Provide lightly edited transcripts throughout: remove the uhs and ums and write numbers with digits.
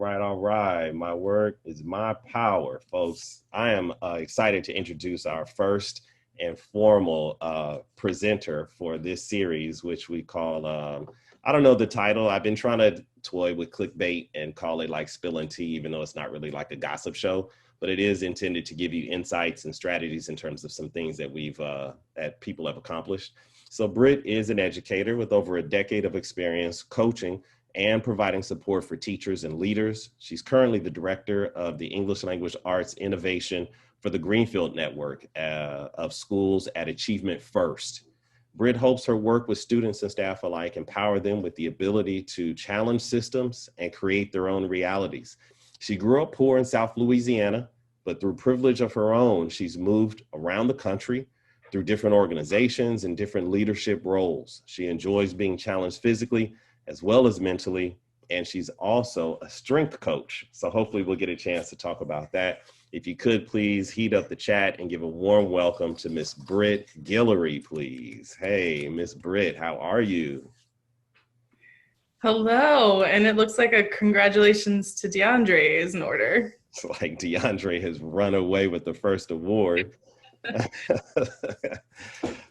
all right. My word is my power, folks. I am excited to introduce our first and formal presenter for this series, which we call, I don't know the title. I've been trying to toy with clickbait and call it like spilling tea, even though it's not really like a gossip show, but it is intended to give you insights and strategies in terms of some things that that people have accomplished. So Britt is an educator with over a decade of experience coaching and providing support for teachers and leaders. She's currently the Director of the English Language Arts Innovation for the Greenfield network of schools at Achievement First. Britt hopes her work with students and staff alike empower them with the ability to challenge systems and create their own realities. She grew up poor in South Louisiana, but through privilege of her own, she's moved around the country through different organizations and different leadership roles. She enjoys being challenged physically as well as mentally, and she's also a strength coach. So hopefully we'll get a chance to talk about that. If you could please heat up the chat and give a warm welcome to Miss Britt Guillory, please. Hey, Miss Britt, how are you? Hello, and it looks like a congratulations to DeAndre is in order. It's like DeAndre has run away with the first award.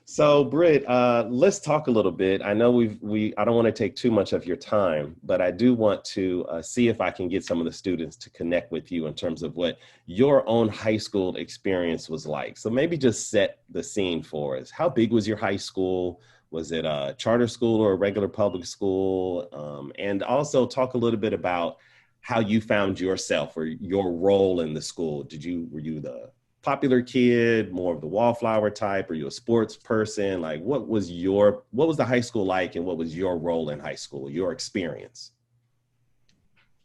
So Britt, let's talk a little bit. I know I don't want to take too much of your time, but I do want to see if I can get some of the students to connect with you in terms of what your own high school experience was like. So maybe just set the scene for us. How big was your high school? Was it a charter school or a regular public school? And also talk a little bit about how you found yourself or your role in the school. Were you the popular kid, more of the wallflower type? Are you a sports person? Like, what was the high school like, and what was your role in high school, your experience?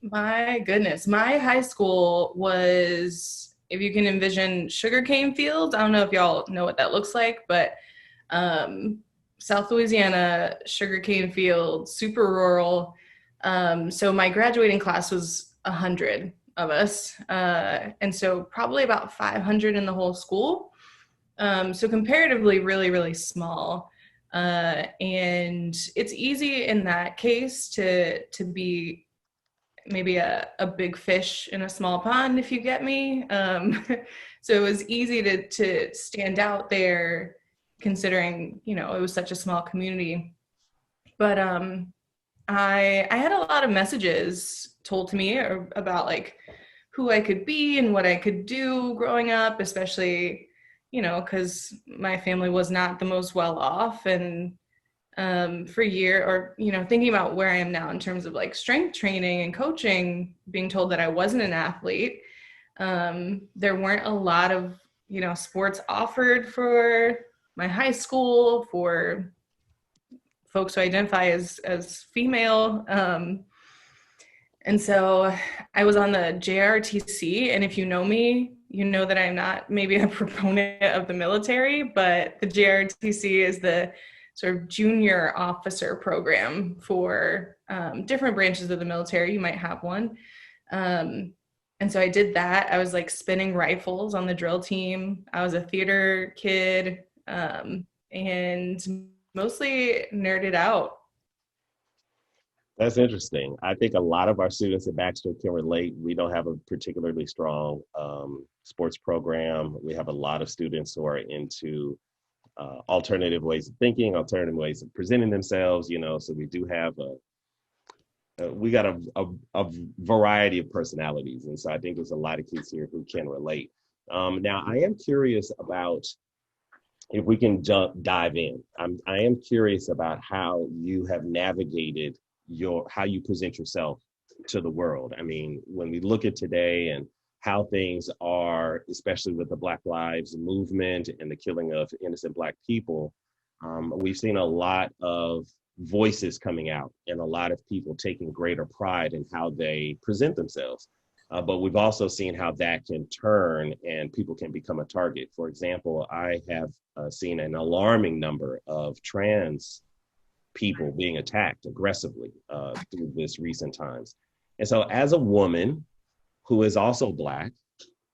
My goodness, my high school was, if you can envision sugarcane fields, I don't know if y'all know what that looks like, but South Louisiana, sugarcane fields, super rural. So my graduating class was 100 of us. And so probably about 500 in the whole school. So comparatively really, really small. And it's easy in that case to be maybe a big fish in a small pond, if you get me. So it was easy to stand out there considering, it was such a small community. But I had a lot of messages told to me about like who I could be and what I could do growing up, especially, because my family was not the most well off. And for a year or, thinking about where I am now in terms of like strength training and coaching, being told that I wasn't an athlete. There weren't a lot of, sports offered for my high school, for folks who identify as female. And so I was on the JRTC, and if you know me, you know that I'm not maybe a proponent of the military, but the JRTC is the sort of junior officer program for different branches of the military. You might have one. And so I did that. I was like spinning rifles on the drill team. I was a theater kid, and mostly nerded out. That's interesting. I think a lot of our students at Baxter can relate. We don't have a particularly strong sports program. We have a lot of students who are into alternative ways of thinking, alternative ways of presenting themselves, so we do have we got a variety of personalities. And so I think there's a lot of kids here who can relate. Now, I am curious about, if we can dive in, I am curious about how you have navigated how you present yourself to the world. I mean, when we look at today and how things are, especially with the Black Lives Movement and the killing of innocent Black people, we've seen a lot of voices coming out and a lot of people taking greater pride in how they present themselves. But we've also seen how that can turn and people can become a target. For example, I have seen an alarming number of trans people being attacked aggressively through this recent times. And so as a woman who is also Black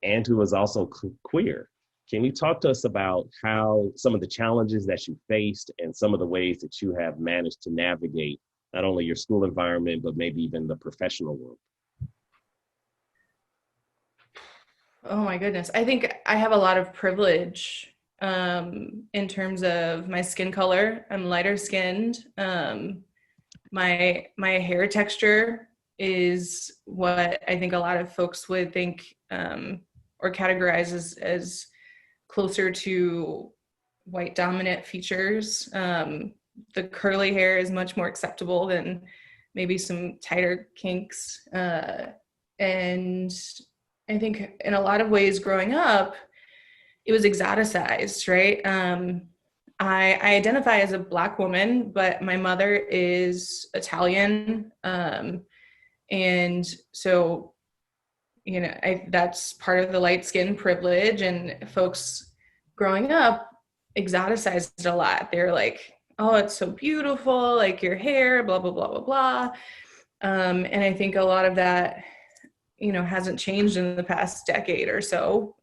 and who is also queer, can you talk to us about how some of the challenges that you faced and some of the ways that you have managed to navigate not only your school environment, but maybe even the professional world? Oh my goodness. I think I have a lot of privilege in terms of my skin color. I'm lighter skinned. My hair texture is what I think a lot of folks would think or categorize as closer to white dominant features. The curly hair is much more acceptable than maybe some tighter kinks. And I think in a lot of ways growing up, it was exoticized, right? I identify as a Black woman, but my mother is Italian. And so, that's part of the light skin privilege. And folks growing up exoticized it a lot. They're like, oh, it's so beautiful, like your hair, blah, blah, blah, blah, blah. And I think a lot of that, hasn't changed in the past decade or so.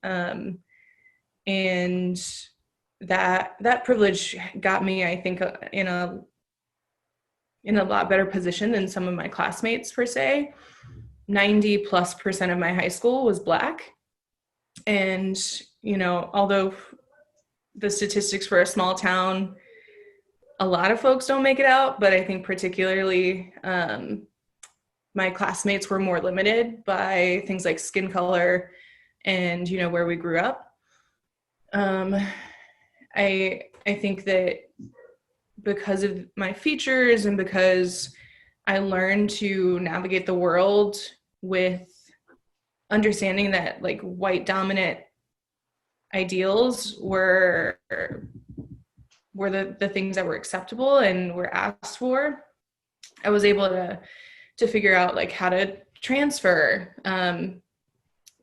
And that privilege got me, I think, in a lot better position than some of my classmates per se. 90+% of my high school was Black. And, although the statistics for a small town, a lot of folks don't make it out, but I think particularly my classmates were more limited by things like skin color and, where we grew up. I think that because of my features and because I learned to navigate the world with understanding that like white dominant ideals were the things that were acceptable and were asked for, I was able to figure out like how to transfer,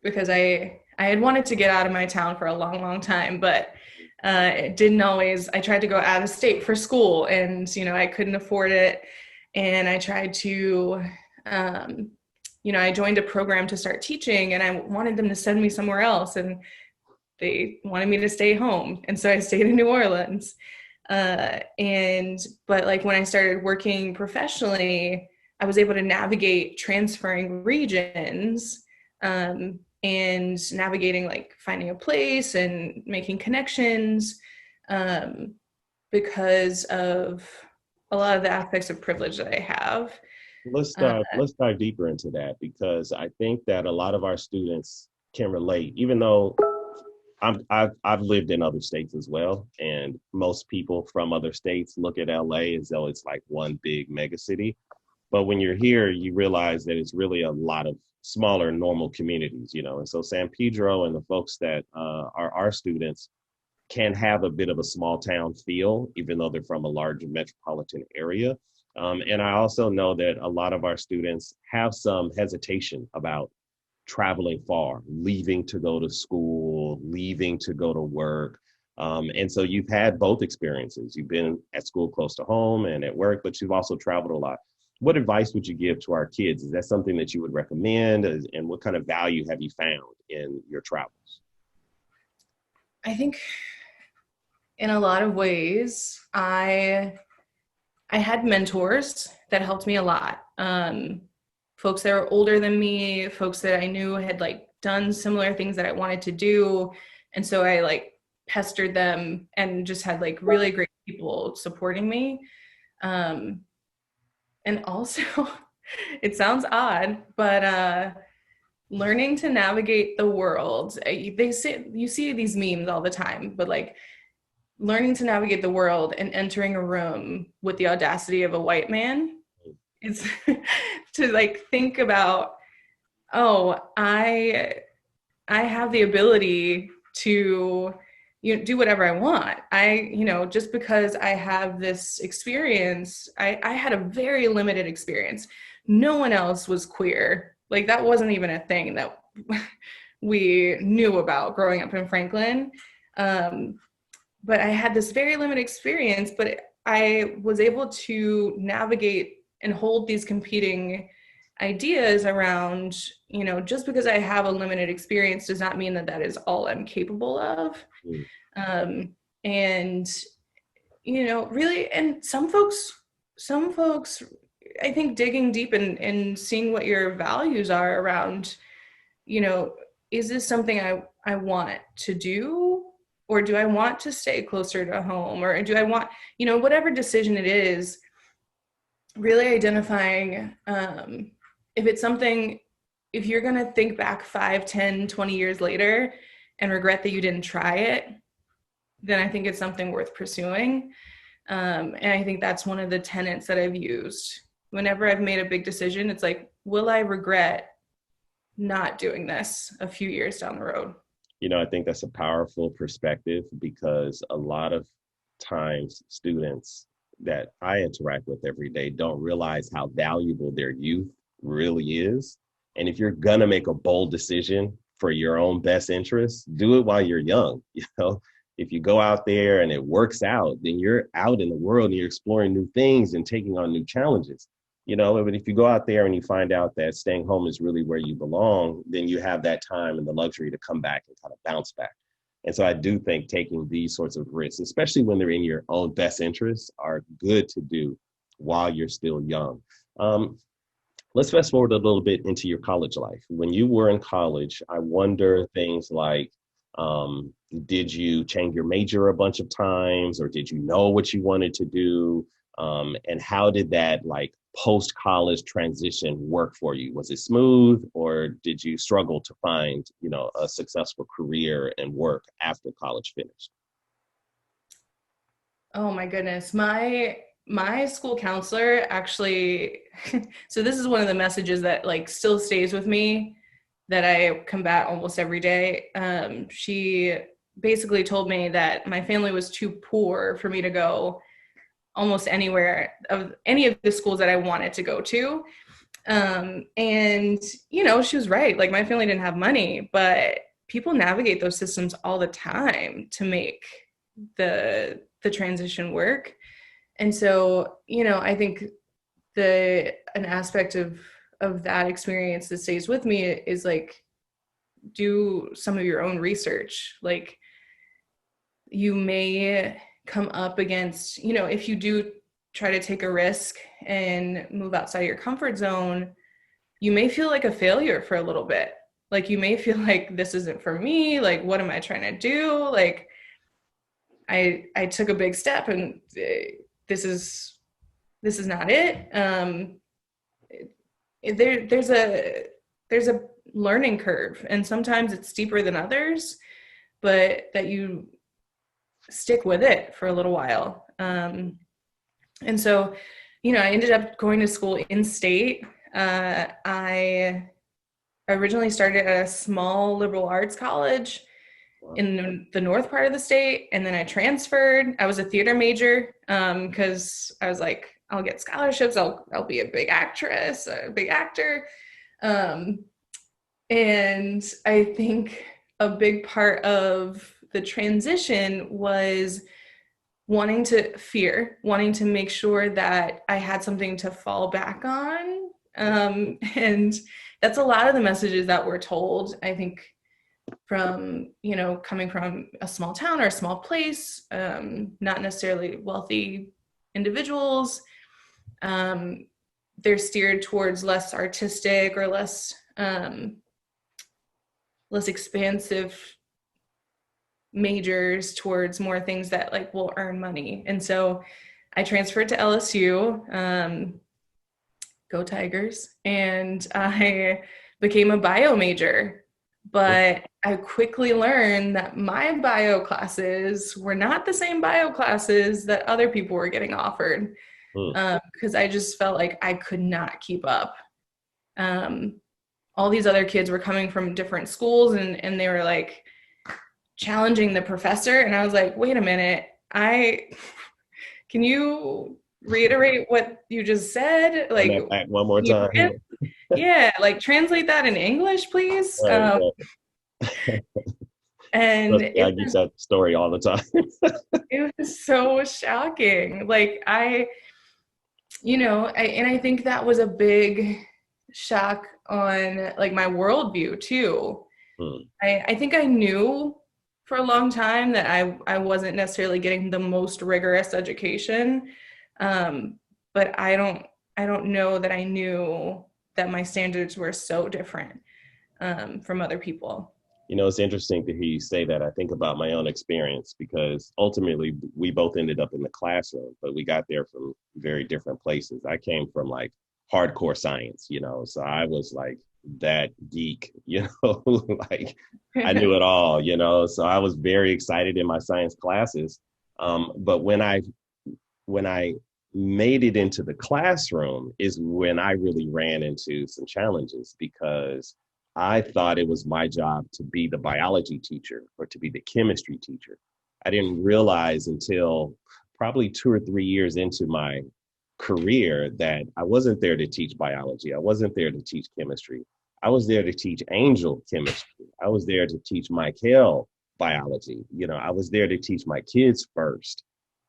because I had wanted to get out of my town for a long, long time, but it didn't always. I tried to go out of state for school, and I couldn't afford it. And I tried to, I joined a program to start teaching, and I wanted them to send me somewhere else, and they wanted me to stay home, and so I stayed in New Orleans. But like when I started working professionally, I was able to navigate transferring regions. And navigating like finding a place and making connections, because of a lot of the aspects of privilege that I have. Let's dive deeper into that, because I think that a lot of our students can relate, even though I've lived in other states as well, and most people from other states look at LA as though it's like one big mega city. But when you're here, you realize that it's really a lot of smaller normal communities, and so San Pedro and the folks that are our students can have a bit of a small town feel, even though they're from a large metropolitan area. And I also know that a lot of our students have some hesitation about traveling far, leaving to go to school, leaving to go to work. And so you've had both experiences. You've been at school close to home and at work, but you've also traveled a lot. What advice would you give to our kids? Is that something that you would recommend? And what kind of value have you found in your travels? I think in a lot of ways, I had mentors that helped me a lot. Folks that were older than me, folks that I knew had like done similar things that I wanted to do. And so I like pestered them and just had like really great people supporting me. And also, it sounds odd, but learning to navigate the world. They say you see these memes all the time, but like learning to navigate the world and entering a room with the audacity of a white man is to like think about, oh, I have the ability to do whatever I want. Just because I have this experience, I had a very limited experience. No one else was queer. Like that wasn't even a thing that we knew about growing up in Franklin. But I had this very limited experience, but I was able to navigate and hold these competing ideas around, just because I have a limited experience does not mean that that is all I'm capable of. And, really, and some folks, I think digging deep and seeing what your values are around, is this something I want to do? Or do I want to stay closer to home? Or do I want, whatever decision it is, really identifying if it's something, if you're going to think back 5, 10, 20 years later and regret that you didn't try it, then I think it's something worth pursuing. And I think that's one of the tenets that I've used. Whenever I've made a big decision, it's like, will I regret not doing this a few years down the road? I think that's a powerful perspective, because a lot of times students that I interact with every day don't realize how valuable their youth really is. And if you're gonna make a bold decision for your own best interests, do it while you're young. If you go out there and it works out, then you're out in the world and you're exploring new things and taking on new challenges. But if you go out there and you find out that staying home is really where you belong, then you have that time and the luxury to come back and kind of bounce back. And so I do think taking these sorts of risks, especially when they're in your own best interests, are good to do while you're still young. Let's fast forward a little bit into your college life. When you were in college, I wonder things like, did you change your major a bunch of times, or did you know what you wanted to do? And how did that post-college transition work for you? Was it smooth, or did you struggle to find, a successful career and work after college finished? Oh my goodness. My school counselor actually, so this is one of the messages that still stays with me, that I combat almost every day. She basically told me that my family was too poor for me to go almost anywhere of any of the schools that I wanted to go to. And, she was right. My family didn't have money, but people navigate those systems all the time to make the transition work. And so, I think an aspect of that experience that stays with me is do some of your own research. You may come up against, if you do try to take a risk and move outside your comfort zone, you may feel like a failure for a little bit. You may feel like, this isn't for me. What am I trying to do? I took a big step and this is not it. There's a learning curve, and sometimes it's steeper than others, but that you stick with it for a little while. And so, I ended up going to school in state. I originally started at a small liberal arts college in the north part of the state, and then I transferred. I was a theater major because I was like, I'll get scholarships, I'll be a big actress, a big actor. And I think a big part of the transition was wanting to make sure that I had something to fall back on. And that's a lot of the messages that we're told, I think, from, coming from a small town or a small place, not necessarily wealthy individuals. They're steered towards less artistic or less expansive majors, towards more things that will earn money. And so I transferred to LSU, go Tigers, and I became a bio major. But I quickly learned that my bio classes were not the same bio classes that other people were getting offered, because I just felt like I could not keep up. All these other kids were coming from different schools, and they were challenging the professor, and I was like, wait a minute, can you reiterate what you just said? Back one more time. Yeah, translate that in English, please. Right. And I get that story all the time. It was so shocking. I think that was a big shock on my worldview too. I think I knew for a long time that I wasn't necessarily getting the most rigorous education, but I don't know that I knew that my standards were so different from other people. You know, it's interesting to hear you say that. I think about my own experience because ultimately we both ended up in the classroom, but we got there from very different places. I came from like hardcore science, you know, so I was like that geek, you know, like I knew it all, you know, so I was very excited in my science classes. But when I made it into the classroom is when I really ran into some challenges because I thought it was my job to be the biology teacher or to be the chemistry teacher. I didn't realize until probably 2 or 3 years into my career that I wasn't there to teach biology. I wasn't there to teach chemistry. I was there to teach Angel chemistry. I was there to teach Michael biology. You know, I was there to teach my kids first,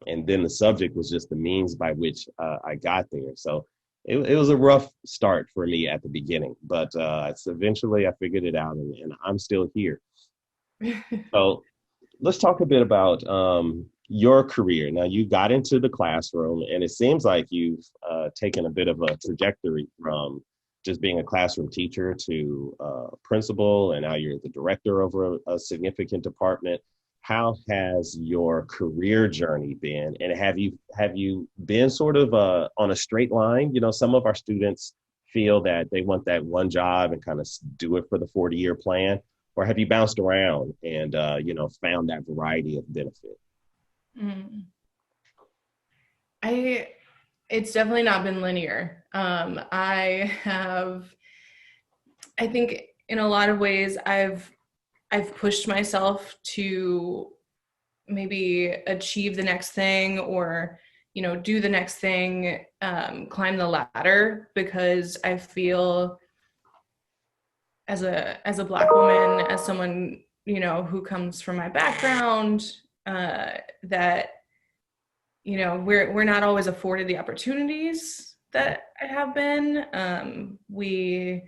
and then the subject was just the means by which I got there. So it was a rough start for me at the beginning, but it's eventually I figured it out, and I'm still here. So let's talk a bit about your career. Now you got into the classroom, and it seems like you've taken a bit of a trajectory from just being a classroom teacher to principal, and now you're the director over a significant department. How has your career journey been, and have you been sort of on a straight line? You know, some of our students feel that they want that one job and kind of do it for the 40-year plan, or have you bounced around and you know, found that variety of benefit? Mm. I it's definitely not been linear. I think in a lot of ways I've pushed myself to maybe achieve the next thing or do the next thing, climb the ladder, because I feel as a Black woman, as someone who comes from my background, that we're not always afforded the opportunities that I have been. We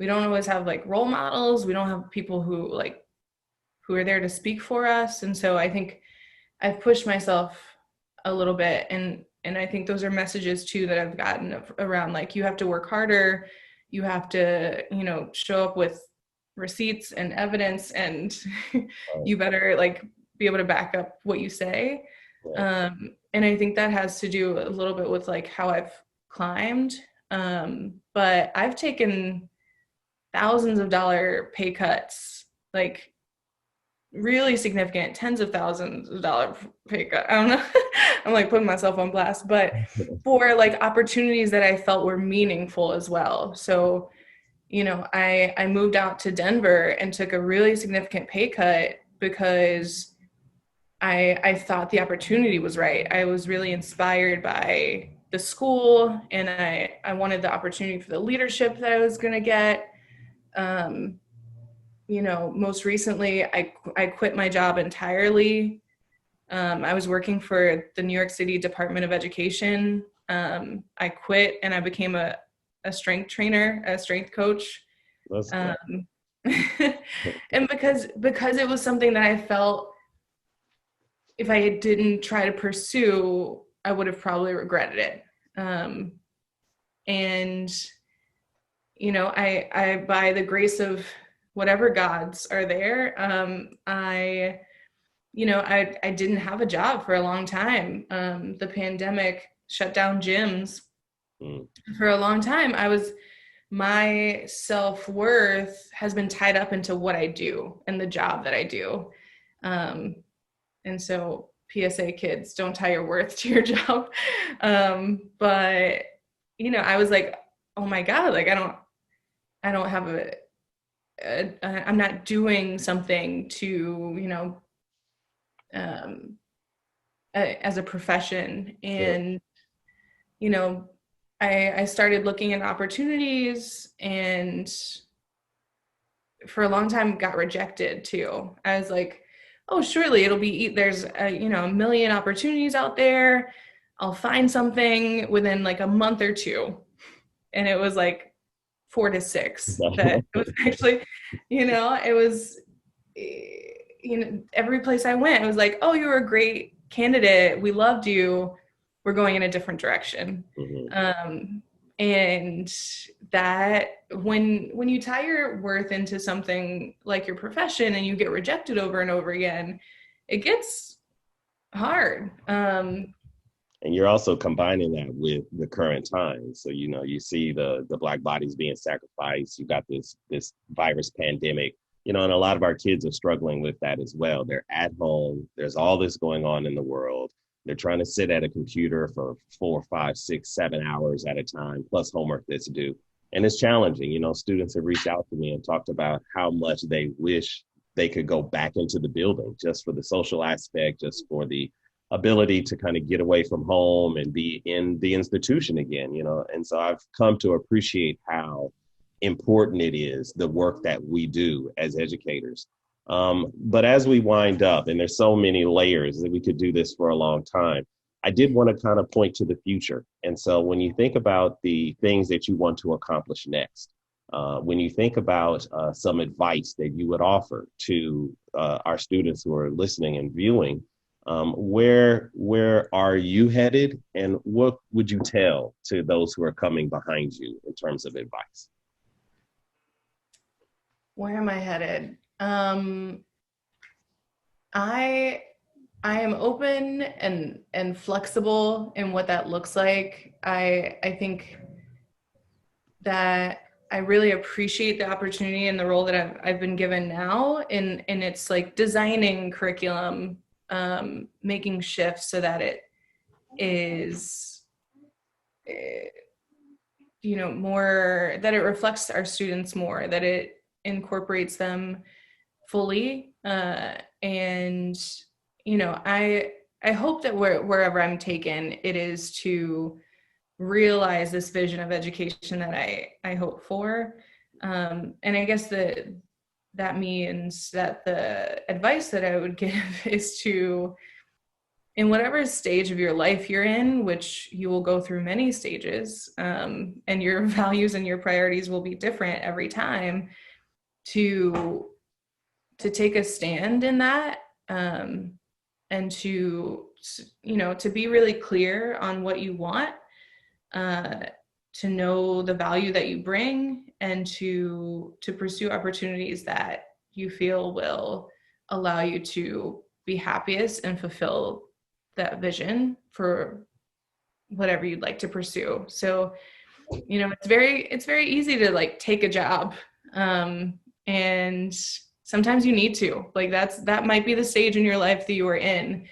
don't always have like role models. We don't have people who are there to speak for us, and so I think I've pushed myself a little bit, and I think those are messages too that I've gotten around, like, you have to work harder, you have to show up with receipts and evidence, and Right. you better like be able to back up what you say. Right. And I think that has to do a little bit with like how I've climbed. But I've taken thousands of dollar pay cuts, like really significant, tens of thousands of dollar pay cut. I don't know. I'm like putting myself on blast, but for like opportunities that I felt were meaningful as well. So, I moved out to Denver and took a really significant pay cut because I thought the opportunity was right. I was really inspired by the school, and I wanted the opportunity for the leadership that I was going to get. Um, Most recently, I quit my job entirely. I was working for the New York City Department of Education. I quit and I became a strength trainer, a strength coach. That's great. Um, and because it was something that I felt if I didn't try to pursue, I would have probably regretted it. And I by the grace of whatever gods are there, I didn't have a job for a long time. The pandemic shut down gyms Mm. for a long time. My self-worth has been tied up into what I do and the job that I do. Um, and so PSA kids, don't tie your worth to your job. But I was like, oh my God, like I don't have I'm not doing something to, um, as a profession. Sure. And, you know, I started looking at opportunities, and for a long time got rejected too. I was like, oh, surely it'll be, there's a million opportunities out there. I'll find something within like a month or two. And it was like 4 to 6 that it was actually, it was, every place I went, it was like, oh, you were a great candidate. We loved you. We're going in a different direction. Mhm. And that when you tie your worth into something like your profession and you get rejected over and over again, it gets hard. And you're also combining that with the current times. So, you see the Black bodies being sacrificed. You got this virus pandemic, and a lot of our kids are struggling with that as well. They're at home. There's all this going on in the world. They're trying to sit at a computer for 4, 5, 6, 7 hours at a time, plus homework that's due. And it's challenging. Students have reached out to me and talked about how much they wish they could go back into the building just for the social aspect, just for the ability to kind of get away from home and be in the institution again, And so I've come to appreciate how important it is, the work that we do as educators. But as we wind up, and there's so many layers that we could do this for a long time, I did want to kind of point to the future. And so when you think about the things that you want to accomplish next, when you think about some advice that you would offer to our students who are listening and viewing, where are you headed, and what would you tell to those who are coming behind you in terms of advice? Where am I headed? I am open and flexible in what that looks like. I think that I really appreciate the opportunity and the role that I've been given now, and it's like designing curriculum, making shifts so that it is, more, that it reflects our students more, that it incorporates them fully. And, I hope that wherever I'm taken, it is to realize this vision of education that I hope for. And I guess that means that the advice that I would give is to, in whatever stage of your life you're in, which you will go through many stages, and your values and your priorities will be different every time, to take a stand in that, and to be really clear on what you want, to know the value that you bring, and to pursue opportunities that you feel will allow you to be happiest and fulfill that vision for whatever you'd like to pursue. So, it's very easy to like take a job, and sometimes you need to, like, that might be the stage in your life that you are in,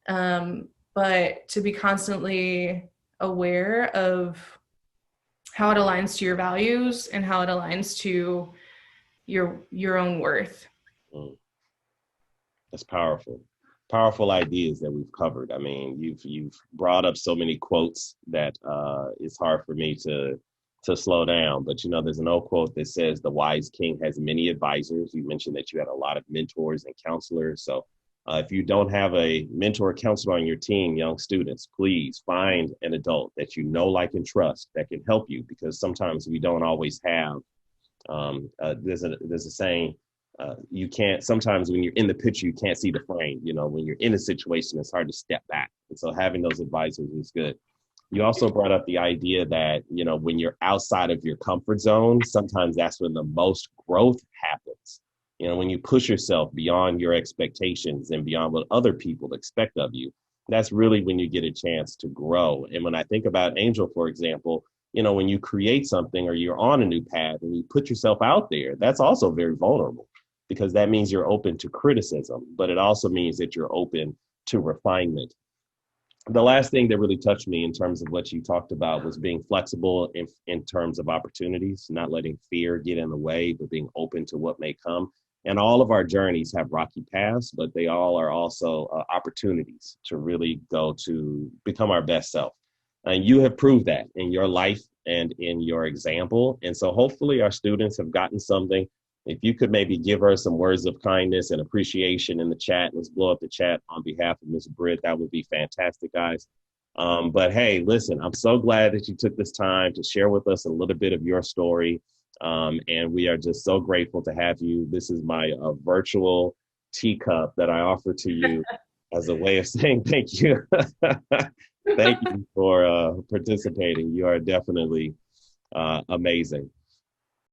but to be constantly aware of how it aligns to your values and how it aligns to your own worth. That's powerful ideas that we've covered. I mean, you've brought up so many quotes that it's hard for me to slow down. But there's an old quote that says, "The wise king has many advisors." You mentioned that you had a lot of mentors and counselors. So if you don't have a mentor or counselor on your team, young students, please find an adult that you know, like, and trust that can help you, because sometimes we don't always have. There's a saying, you can't, sometimes when you're in the picture, you can't see the frame. When you're in a situation, it's hard to step back. And so having those advisors is good. You also brought up the idea that, when you're outside of your comfort zone, sometimes that's when the most growth happens. When you push yourself beyond your expectations and beyond what other people expect of you, that's really when you get a chance to grow. And when I think about Angel, for example, when you create something or you're on a new path and you put yourself out there, that's also very vulnerable, because that means you're open to criticism, but it also means that you're open to refinement. The last thing that really touched me in terms of what you talked about was being flexible in terms of opportunities, not letting fear get in the way, but being open to what may come. And all of our journeys have rocky paths, but they all are also opportunities to really go to become our best self. And you have proved that in your life and in your example. And so hopefully our students have gotten something. If you could maybe give her some words of kindness and appreciation in the chat, let's blow up the chat on behalf of Ms. Britt. That would be fantastic, guys. But hey, listen, I'm so glad that you took this time to share with us a little bit of your story. And we are just so grateful to have you. This is my virtual teacup that I offer to you as a way of saying thank you. Thank you for participating. You are definitely Amazing.